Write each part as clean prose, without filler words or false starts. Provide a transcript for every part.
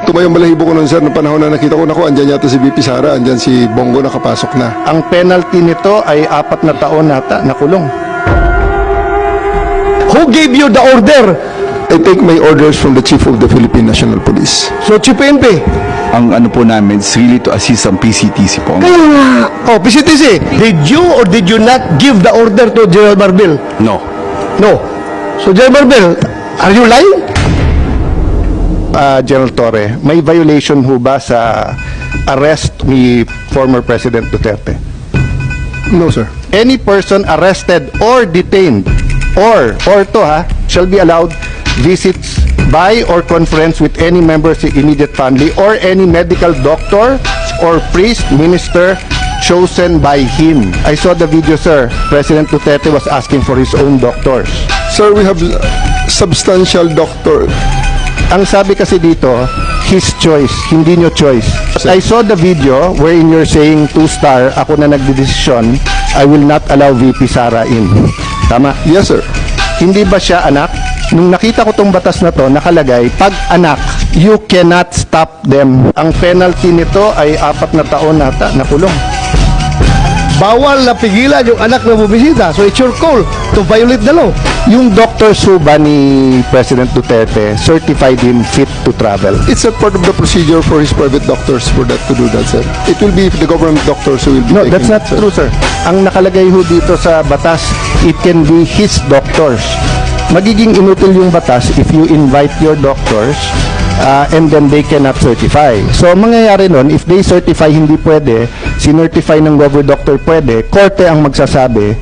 Tumayong balahibo ko nun, sir, noong panahon na nakita ko, naku, andyan yata si VP Sara, andyan si Bongo nakapasok na. Ang penalty nito ay 4 na taon nata na kulong. Who gave you the order? I take my orders from the Chief of the Philippine National Police. So, Chief PNP. Ang ano po namin is really to assist ang PCTC po. Kaya nga. Oh, PCTC, did you or did you not give the order to General Marbil? No. No. So, General Marbil, are you lying? General Torre, may violation ho ba sa arrest ni former President Duterte? No, sir. Any person arrested or detained or to shall be allowed visits by or conference with any member of the immediate family or any medical doctor or priest, minister chosen by him. I saw the video, sir. President Duterte was asking for his own doctors. Sir, we have substantial doctor. Ang sabi kasi dito, his choice, hindi nyo choice. I saw the video wherein you're saying 2-star, ako na nagdedesisyon, I will not allow VP Sara in. Tama? Yes, sir. Hindi ba siya anak? Nung nakita ko tong batas na to, nakalagay, pag anak, you cannot stop them. Ang penalty nito ay 4 na taon nata na kulong. Bawal na pigilan yung anak na bubisita. So, it's your call to violate the law. Yung Dr. Suba ni President Duterte certified him fit to travel. It's a part of the procedure for his private doctors for that to do that, sir. It will be the government doctors who will be No, taking that's not it, sir. true, sir. Ang nakalagay ho dito sa batas, it can be his doctors. Magiging inutil yung batas if you invite your doctors and then they cannot certify. So, ang mangyayari nun, if they certify hindi pwede, sinertify ng government doctor pwede, korte ang magsasabi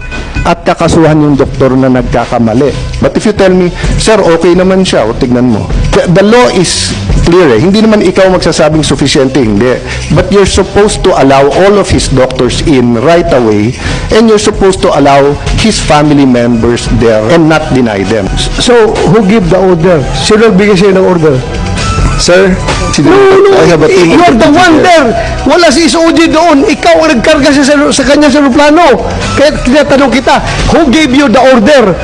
at kakasuhan yung doktor na nagkakamali. But if you tell me, sir, okay naman siya, o tignan mo. The law is clear eh. Hindi naman ikaw magsasabing sufficiente, hindi. But you're supposed to allow all of his doctors in right away and you're supposed to allow his family members there and not deny them. So, who give the order? Sino nagbigay sa'yo ng order? Sir, I have a team. You're the one there. Wala si SOG doon. Ikaw ang nagkarga sa kanya sa aeroplano. Kaya tinatanong kita, who gave you the order?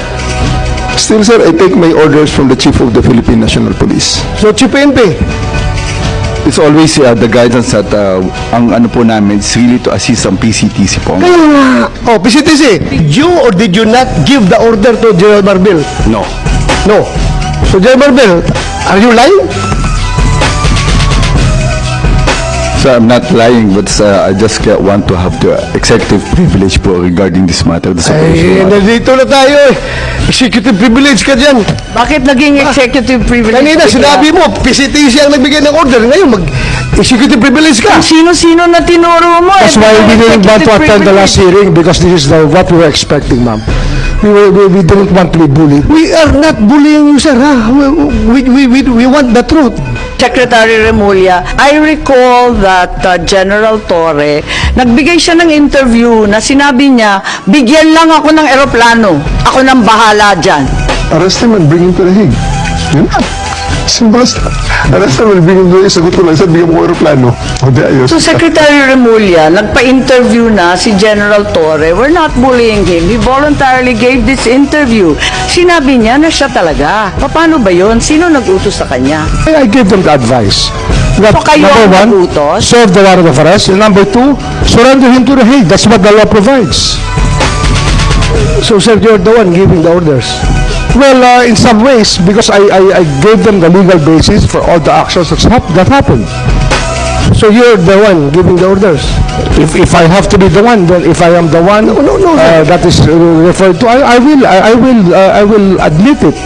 Still, sir, I take my orders from the Chief of the Philippine National Police. So, Chief PNP. It's always the guidance that ang ano po namin is really to assist ang PCTC po. Kaya nga. Oh, PCTC, did you or did you not give the order to General Marbil? No. No. So, General Marbil, are you lying? So I'm not lying, but I just want to have the executive privilege po regarding this matter. The Ay, nandito na tayo eh. Executive privilege ka dyan. Bakit naging executive privilege? Kanina bigla? sinabi mo, PCTC ang nagbigay ng order. Ngayon, mag-executive privilege ka. Sino-sino na tinuro mo? That's why we didn't want to attend the last hearing because this is what we were expecting, ma'am. We didn't want to be bullied. We are not bullying you, sir. Ha? We want the truth. Secretary Remulla, I recall that General Torre, nagbigay siya ng interview na sinabi niya, bigyan lang ako ng eroplano. Ako nang bahala dyan. Arrest him and bring him to the Hague. Yun na. Simple as that. Arrest him and bring him to the Hague. Sagot ko lang, sir, bigyan mo ko aeroplano. O, di ayos. So Secretary Remulla, nagpa-interview na si General Torre. We're not bullying him. He voluntarily gave this interview. Sinabi niya na siya talaga. Paano ba yun? Sino nag-utos sa kanya? I gave them the advice. That, So kayo ang number 1, nagutos? serve the warrant of arrest. And number 2, surrender him to the Hague. That's what the law provides. So, sir, you're the one giving the orders. Well, in some ways, because I gave them the legal basis for all the actions that happened. So, you're the one giving the orders. If I have to be the one, then if I am the one No, sir. that is referred to, I will admit it.